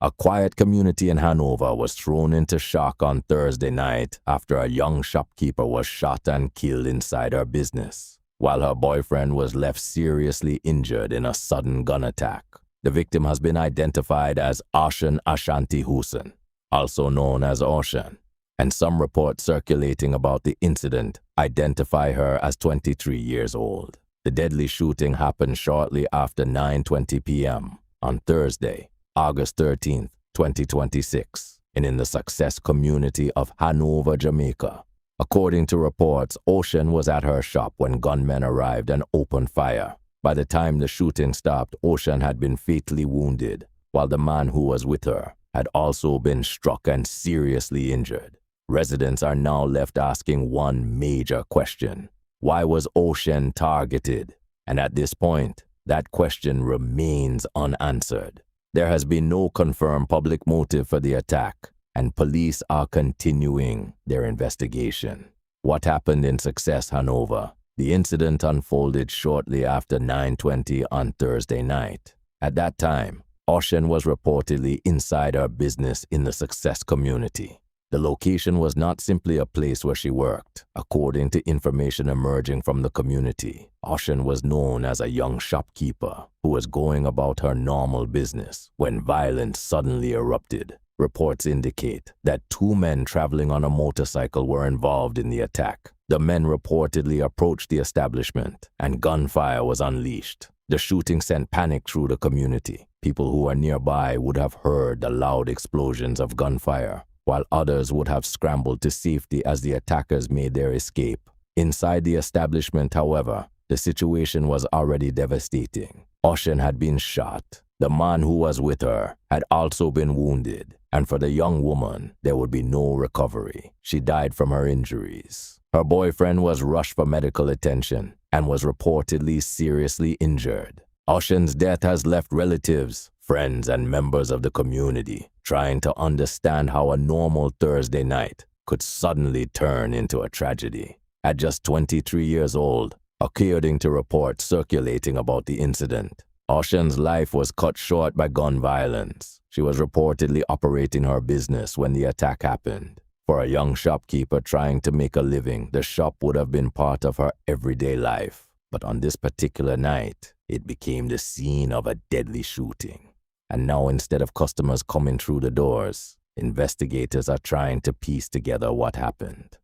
A quiet community in Hanover was thrown into shock on Thursday night after a young shopkeeper was shot and killed inside her business, while her boyfriend was left seriously injured in a sudden gun attack. The victim has been identified as Oshen Ashanti Hussein, also known as Oshen, and some reports circulating about the incident identify her as 23 years old. The deadly shooting happened shortly after 9:20 p.m. on Thursday, August 13, 2026, and in the Success community of Hanover, Jamaica. According to reports, Oshen was at her shop when gunmen arrived and opened fire. By the time the shooting stopped, Oshen had been fatally wounded, while the man who was with her had also been struck and seriously injured. Residents are now left asking one major question: why was Oshen targeted? And at this point, that question remains unanswered. There has been no confirmed public motive for the attack, and police are continuing their investigation. What happened in Success, Hanover? The incident unfolded shortly after 9:20 on Thursday night. At that time, Oshen was reportedly inside her business in the Success community. The location was not simply a place where she worked. According to information emerging from the community, Oshen was known as a young shopkeeper who was going about her normal business when violence suddenly erupted. Reports indicate that two men traveling on a motorcycle were involved in the attack. The men reportedly approached the establishment, and gunfire was unleashed. The shooting sent panic through the community. People who were nearby would have heard the loud explosions of gunfire, while others would have scrambled to safety as the attackers made their escape. Inside the establishment, however, the situation was already devastating. Oshen had been shot. The man who was with her had also been wounded, and for the young woman, there would be no recovery. She died from her injuries. Her boyfriend was rushed for medical attention and was reportedly seriously injured. Oshen's death has left relatives, friends, and members of the community trying to understand how a normal Thursday night could suddenly turn into a tragedy. At just 23 years old, according to reports circulating about the incident, Oshen's life was cut short by gun violence. She was reportedly operating her business when the attack happened. For a young shopkeeper trying to make a living, the shop would have been part of her everyday life. But on this particular night, it became the scene of a deadly shooting. And now, instead of customers coming through the doors, investigators are trying to piece together what happened.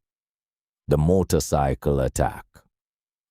The motorcycle attack.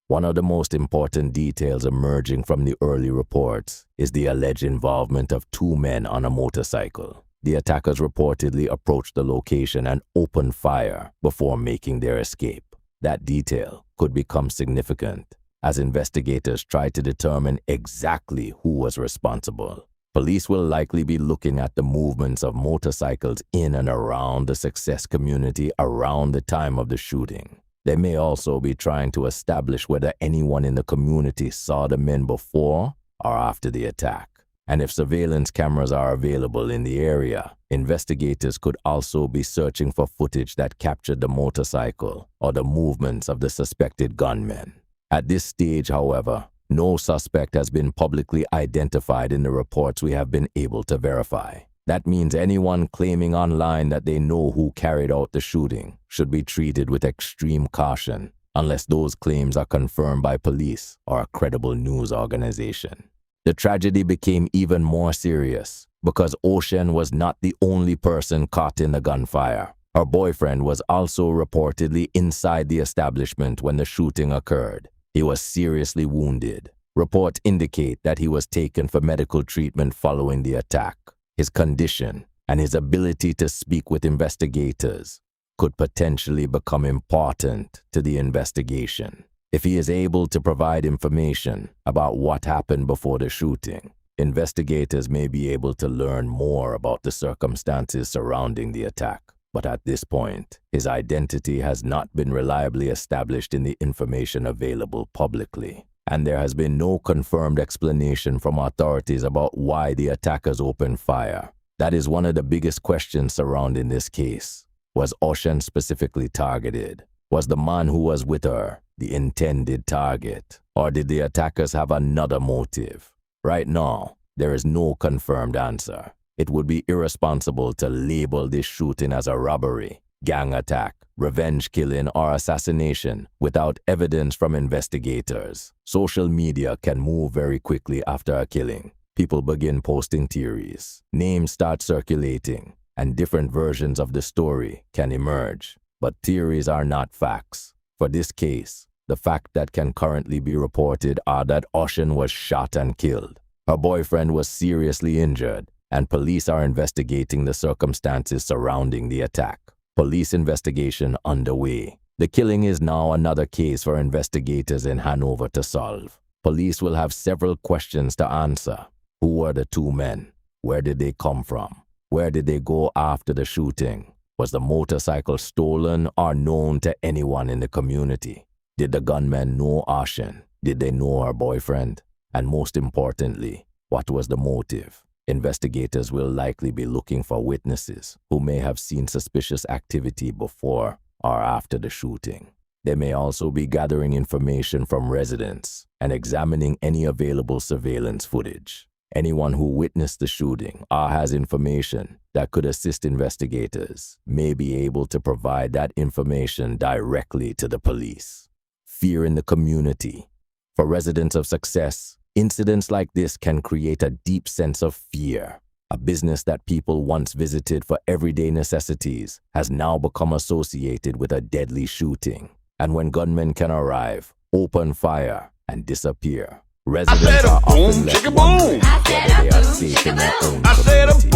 One of the most important details emerging from the early reports is the alleged involvement of two men on a motorcycle. The attackers reportedly approached the location and opened fire before making their escape. That detail could become significant as investigators try to determine exactly who was responsible. Police will likely be looking at the movements of motorcycles in and around the Success community around the time of the shooting. They may also be trying to establish whether anyone in the community saw the men before or after the attack. And if surveillance cameras are available in the area, investigators could also be searching for footage that captured the motorcycle or the movements of the suspected gunmen. At this stage, however, no suspect has been publicly identified in the reports we have been able to verify. That means anyone claiming online that they know who carried out the shooting should be treated with extreme caution unless those claims are confirmed by police or a credible news organization. The tragedy became even more serious because Oshen was not the only person caught in the gunfire. Her boyfriend was also reportedly inside the establishment when the shooting occurred. He was seriously wounded. Reports indicate that he was taken for medical treatment following the attack. His condition and his ability to speak with investigators could potentially become important to the investigation. If he is able to provide information about what happened before the shooting, investigators may be able to learn more about the circumstances surrounding the attack. But at this point, his identity has not been reliably established in the information available publicly, and there has been no confirmed explanation from authorities about why the attackers opened fire. That is one of the biggest questions surrounding this case. Was Oshen specifically targeted? Was the man who was with her the intended target? Or did the attackers have another motive? Right now, there is no confirmed answer. It would be irresponsible to label this shooting as a robbery, gang attack, revenge killing, or assassination without evidence from investigators. Social media can move very quickly after a killing. People begin posting theories, names start circulating, and different versions of the story can emerge. But theories are not facts. For this case, the fact that can currently be reported are that Oshen was shot and killed. Her boyfriend was seriously injured, and police are investigating the circumstances surrounding the attack. Police investigation underway. The killing is now another case for investigators in Hanover to solve. Police will have several questions to answer. Who were the two men? Where did they come from? Where did they go after the shooting? Was the motorcycle stolen or known to anyone in the community? Did the gunmen know Oshen? Did they know her boyfriend? And most importantly, what was the motive? Investigators will likely be looking for witnesses who may have seen suspicious activity before or after the shooting. They may also be gathering information from residents and examining any available surveillance footage. Anyone who witnessed the shooting or has information that could assist investigators may be able to provide that information directly to the police. Fear in the community. For residents of Success, incidents like this can create a deep sense of fear. A business that people once visited for everyday necessities has now become associated with a deadly shooting. And when gunmen can arrive, open fire, and disappear, residents are often left wondering whether they are safe in their own community.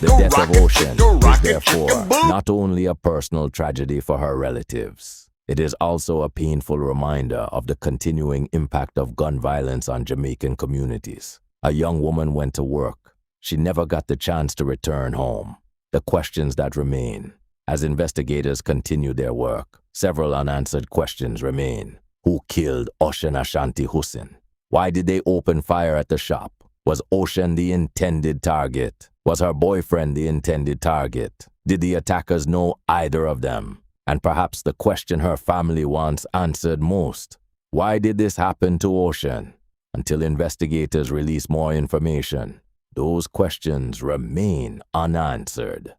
The death of Oshen is therefore not only a personal tragedy for her relatives, it is also a painful reminder of the continuing impact of gun violence on Jamaican communities. A young woman went to work. She never got the chance to return home. The questions that remain. As investigators continue their work, several unanswered questions remain. Who killed Oshen Ashanti Hussein? Why did they open fire at the shop? Was Oshen the intended target? Was her boyfriend the intended target? Did the attackers know either of them? And perhaps the question her family wants answered most. Why did this happen to Oshen? Until investigators release more information, those questions remain unanswered.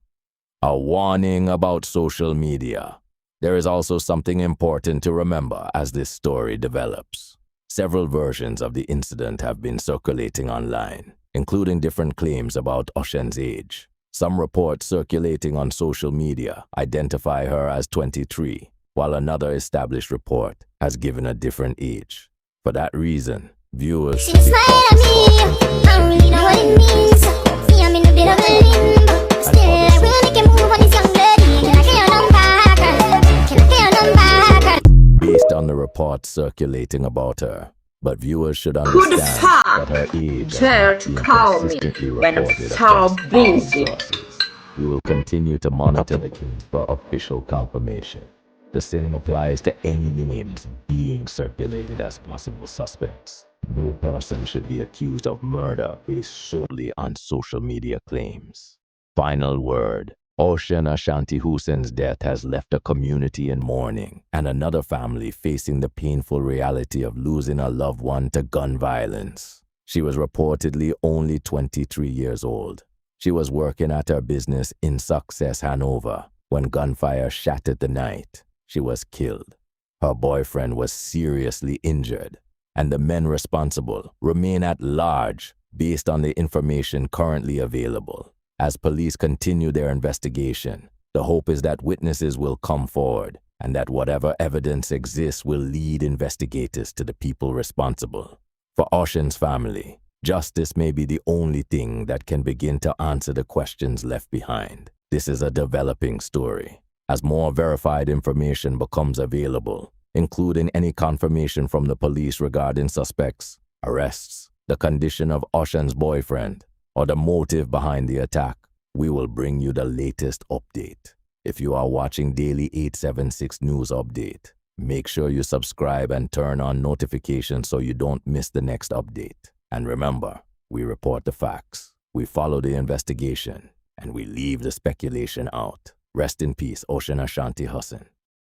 A warning about social media. There is also something important to remember as this story develops. Several versions of the incident have been circulating online, including different claims about Oshen's age. Some reports circulating on social media identify her as 23, while another established report has given a different age. For that reason, viewers She smiled at me, I don't really know what it means. See, I'm in a bit of a limbo. Still, I will make a move on this young lady. Can I get your number? Can I get your number? based on the reports circulating about her. But viewers should understand that her age dare has to been call me consistently when I'm reported so across all busy? sources. We will continue to monitor the case for official confirmation. The same applies to any names being circulated as possible suspects. No person should be accused of murder based solely on social media claims. Final word. Oshen Ashanti Hussein's death has left a community in mourning and another family facing the painful reality of losing a loved one to gun violence. She was reportedly only 23 years old. She was working at her business in Success, Hanover, when gunfire shattered the night. She was killed. Her boyfriend was seriously injured, and the men responsible remain at large based on the information currently available. As police continue their investigation, the hope is that witnesses will come forward and that whatever evidence exists will lead investigators to the people responsible. For Oshen's family, justice may be the only thing that can begin to answer the questions left behind. This is a developing story. As more verified information becomes available, including any confirmation from the police regarding suspects, arrests, the condition of Oshen's boyfriend, or the motive behind the attack, we will bring you the latest update. If you are watching Daily 876 News Update, make sure you subscribe and turn on notifications so you don't miss the next update. And remember, we report the facts, we follow the investigation, and we leave the speculation out. Rest in peace, Oshen Ashanti Hussein.